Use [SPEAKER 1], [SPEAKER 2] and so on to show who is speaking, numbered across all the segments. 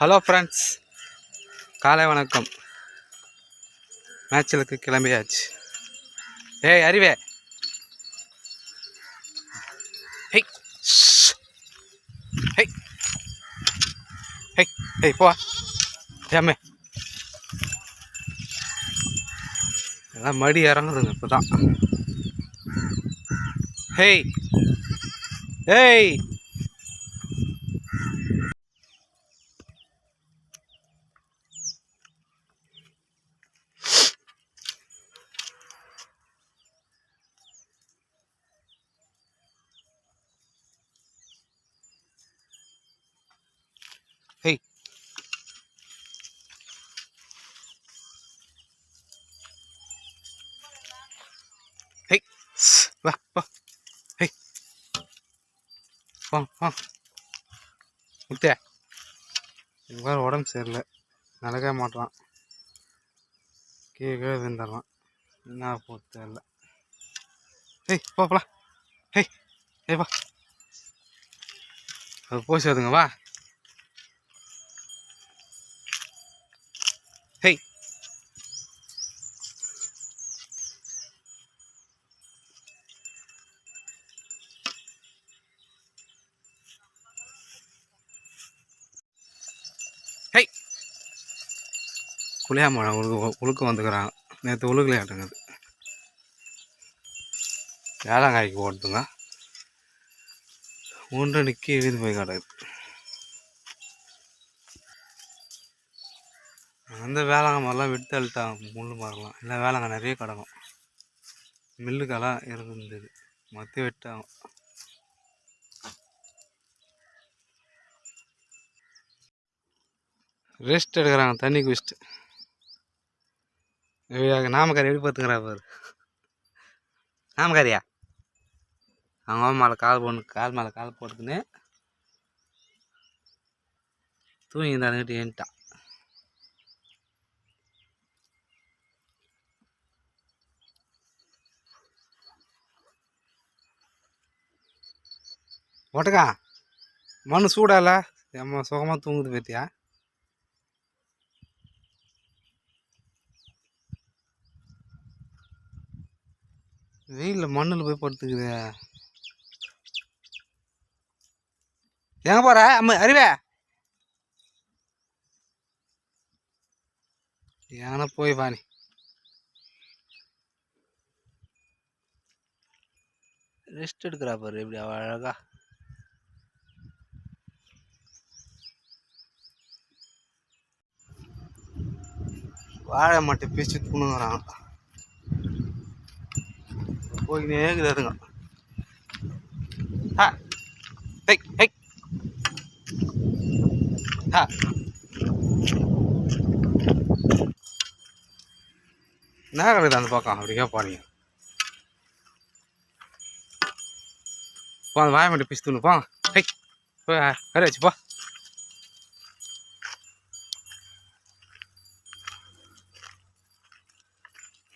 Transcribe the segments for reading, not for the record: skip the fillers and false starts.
[SPEAKER 1] Hello friends, காலை வணக்கம். மேட்சுக்கு கிளம்பியாச்சு. ஏய் அறிவே, ஹெய் ஹெய் ஹெய் ஹெய் போ ஏமே. எல்லாம் மடி இறங்குதுங்க இப்போ தான். ஹேய் ஹேய் ஹேய் ஹேய் வா வா. ஹேய் வா வா முத்தே. இவ்வாறு உடம்பு சரியில்லை, நடக்கவே மாட்டான். கீழே விழுந்துடலாம். என்ன போட்டு தெரியல. ஹேய் போகலாம். ஹேய் ஹேய் வா, அது போய் சேதுங்க வா. ஹேய் ஹேய் புளியாமழை உழுக்க வந்துக்கிறாங்க. நேற்று உழுகலையாட்டுங்குது. வேளாங்காய்க்கு போட்டுங்க ஒன்று நிற்கி எழுதி போய் கிடக்குது. அந்த வேளாங்க மரம்லாம் விட்டு அழுட்டாங்க. முள் மரம்லாம் இல்லை, வேளாங்க நிறைய கிடக்கும். மில்லுக்கெல்லாம் இருந்தது, மற்ற வெட்டாகும். ரெஸ்ட் எடுக்கிறாங்க, தண்ணி குடிச்சிட்டு. நாமக்காரி எப்படி பார்த்துக்கிறா பாரு. நாமக்காரியா அவங்க மேலே கால் மேலே கால் போட்டுக்கின்னு தூங்கி இருந்தாங்கிட்டு ஏன்ட்டான். ஒட்டக்கா மண்ணு சூடால எம்ம சுகமாக தூங்குது பத்தியா. வெயிலில் மண்ணில் போய் படுத்துக்குது. எங்க போற அம்மா அறிவே? ஏன்னா போய் பாணி. ரெஸ்ட் எடுக்கிறா பாரு எப்படி அழகா. வாழை மட்டும் பேச்சு துணுங்குறாங்க. போய்கினே இருக்குது அதுங்க. ஹா ஹை ஹை ஹா. என்ன கிடையாது அந்த பக்கம் அப்படியே பாருங்க. போ அந்த வாயை மட்டும் பிச்சு துணு போ. ஹை போய் கறி வச்சு போ.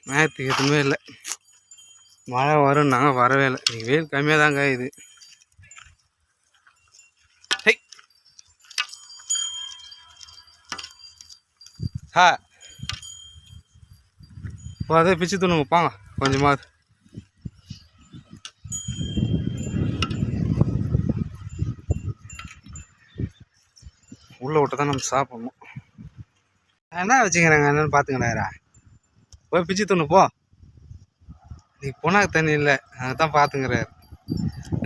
[SPEAKER 1] நேற்றுக்கு எதுவுமே இல்லை. மழை வரும், நாங்கள் வரவே இல்லை. இன்னைக்கு வெயில் கம்மியாக தாங்க இது. ஹை ஹா இப்போ அதே பிச்சு துணுங்க போங்க கொஞ்சமாவது. உள்ளே விட்டு தான் நம்ம சாப்பிட்ணும். என்ன வச்சுக்கிறாங்க என்னன்னு பார்த்துக்கணாரா. போய் பிச்சு துணு போ. நீ போனாக்கு தண்ணி இல்லை, அங்கே தான் பார்த்துங்கிறாரு.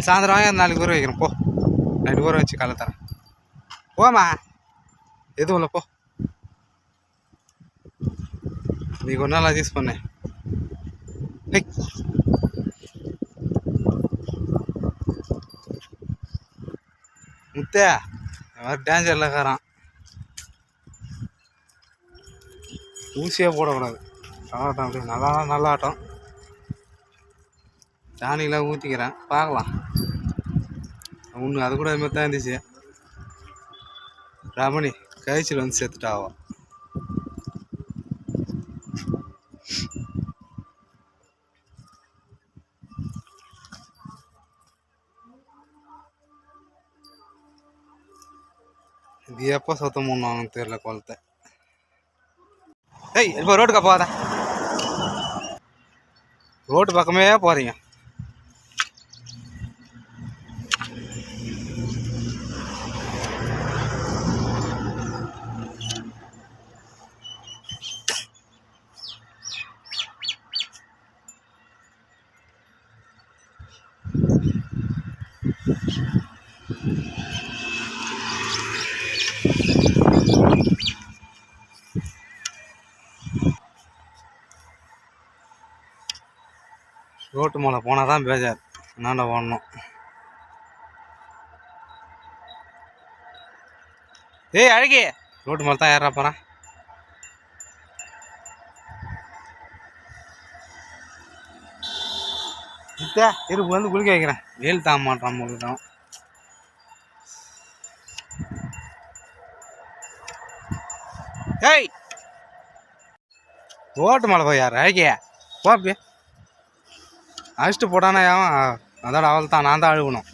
[SPEAKER 1] சாயந்தரம் வாங்க, நாளைக்கு ஊற வைக்கிறேன் போ. நைட்டு ஊற வச்சு காலை தரேன் போமா. எதுவும் இல்லை போ. நீ ஒரு நாள் அட்ஜஸ்ட் பண்ண. முத்தே இந்த மாதிரி டேஞ்சரில் இருக்கிறான். ஊசியாக போடக்கூடாது. நல்லாட்டம் அப்படி நல்லா ஆட்டம். சாணிலாம் ஊற்றிக்கிறேன் பார்க்கலாம். ஒன்று அது கூட அதுமாதிரி தான் இருந்துச்சு. ரமணி கழிச்சில் வந்து செத்துட்டாவா. இது எப்போ சுத்தம் பண்ணுவாங்கன்னு தெரியல குளத்தை. ஏய் இப்போ ரோட்டுக்கா போகாத, ரோட்டு பக்கமே போகிறீங்க. ரோட்டு மேலே போனால் தான் பேஜார், என்னாண்ட ஓடணும். ஏய் அழகி, ரோட்டு மேலே தான் ஏறா போகிறேன். இத்தா இருப்பு வந்து குளிக்க வைக்கிறேன், வெயில் தாங்க மாட்டான் உங்களுக்கு தான். ஏய் ரோட்டு மேலே போய் யார் அழகிய போ, அப்படியே அழைச்சிட்டு போட்டானா ஏன் அதோட அவள் தான், நான் தான் அழுகணும்.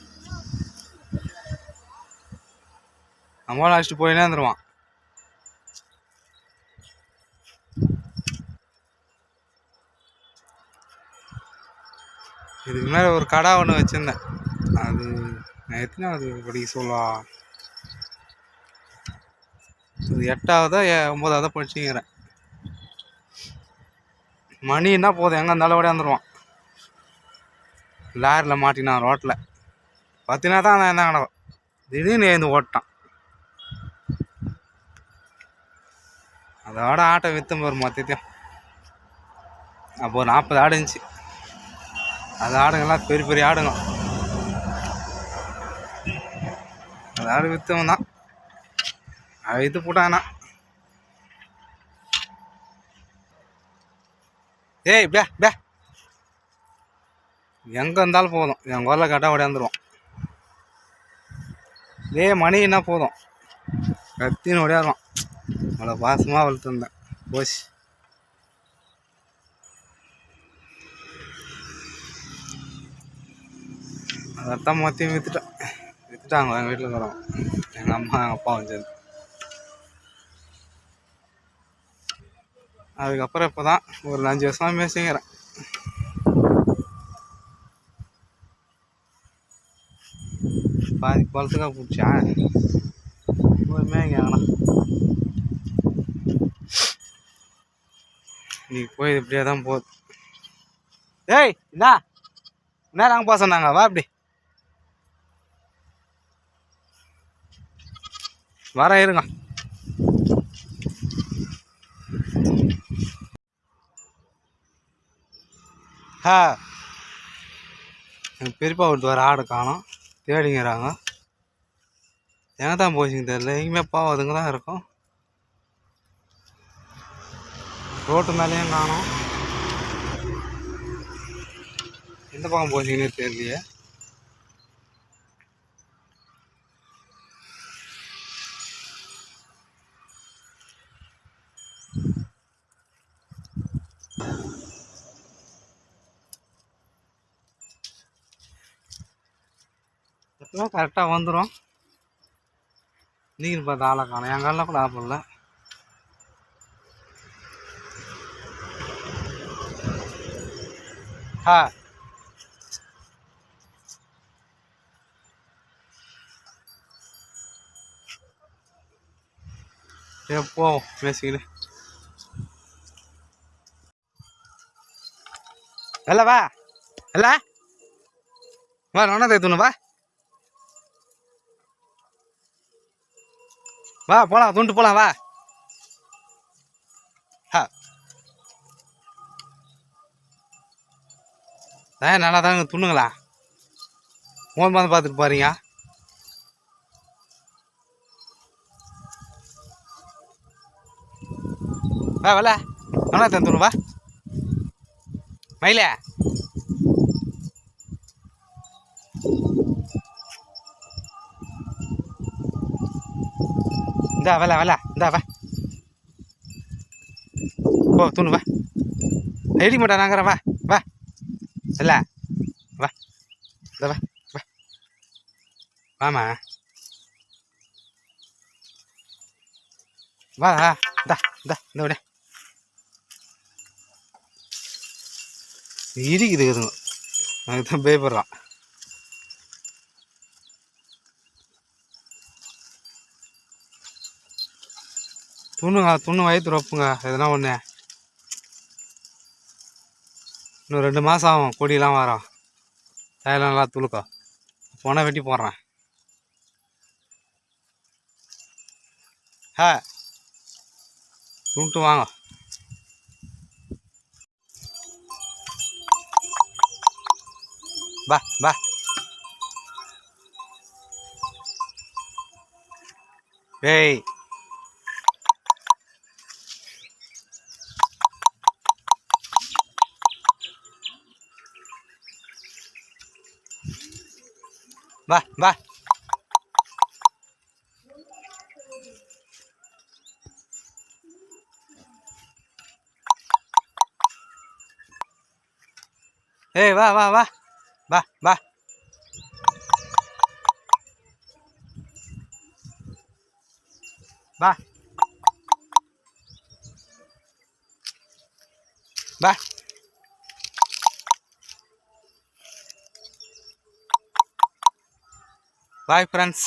[SPEAKER 1] நம்மளால அழைச்சிட்டு போயினே இருந்துருவான். இதுக்கு மேலே ஒரு கடை ஒன்று வச்சுருந்தேன், அது நான் எத்தனாவது படிக்க சொல்லா, அது 8ஆவதோ 9ஆவதோ படிச்சுக்கிறேன். மணின்னா போதும் எங்கே இருந்தாலும் ஓடியாந்துருவான். லாரியில் மாட்டினான் ரோட்டில், பத்தினா தான் நான் என்ன கணக்கு திடீர்னு எழுந்து ஓட்டான். அதோட ஆட்டை விற்று ஒரு மொத்தத்தையும் அப்போ ஒரு 40 ஆடு இருந்துச்சு. அது ஆடுங்கள்லாம் பெரிய பெரிய ஆடுங்க, அது ஆடு விற்றவன் தான் விற்று போட்டானா. ஏய் பே பே எங்கே இருந்தாலும் போதும், என் குரலை கேட்டால் ஓடியாந்துருவோம். மணி என்ன போதும் கத்தின்னு ஓடியாருவான். அவ்வளோ பாசமாக வளர்த்துருந்தேன் போச்சு. அதைத்தான் மொத்தையும் விற்றுட்டாங்க எங்கள் வீட்டில் இருக்கிறோம், எங்கள் அம்மா எங்கள் அப்பா வச்சது. அதுக்கப்புறம் இப்போ தான் ஒரு 5 வருஷமாக மேய்ச்சிக்கிறேன். பாதி குளத்துக்காக பிடிச்சா மேய்ங்க வேணாம். நீ போய் இப்படியே தான் போகுது. ஏய் என்ன நேரம் போக சொன்னாங்க, வா அப்படி வரேன் இருங்க. எங்கள் பெரியப்பா விட்டு வர ஆடு காணோம், தேடிங்கிறாங்க. எங்கே தான் போச்சுங்க தெரியல, எங்கேயுமே பாவதுங்க தான் இருக்கும். ரோட்டு மேலேயும் காணோம், எந்த பக்கம் போச்சுங்கன்னே தெரியலையே. எப்பவுமே கரெக்டாக வந்துடும். நீங்கள் பார்த்து ஆளை காணும், என் காலில் கூட ஆப்பிடல. எப்போ பேசிக்கிட்டு இல்ல வா இல்ல வா நானா தேத்துணும் வா வா போலாம் துண்டு போலாம் வா. நல்லா தாங்க துண்ணுங்களா மோன் வந்து பார்த்துட்டு பாருங்க. வா வல நானா தந்துணும் வா மயில இந்தா வல வல இந்தா வா ஓ துணு வா ரெடி மாட்டா நாங்கிறேன் வா வா இல்ல வா இந்த வா வா வாமா வா இந்தா இந்தா இந்த விட இடிக்குது எதுவும் அதுக்கு தான் பயப்படுறான். துண்ணு வயிற்று ரொப்புங்க எதுனா ஒன்று. இன்னும் 2 மாதம் ஆகும் கொடியெலாம் வரோம். தயலாம் நல்லா துளுக்கோ போனால் வெட்டி போடுறேன். துண்டு வாங்க. பா ஏய் பா ஏய் வா பா பாய் ஃப்ரெண்ட்ஸ்.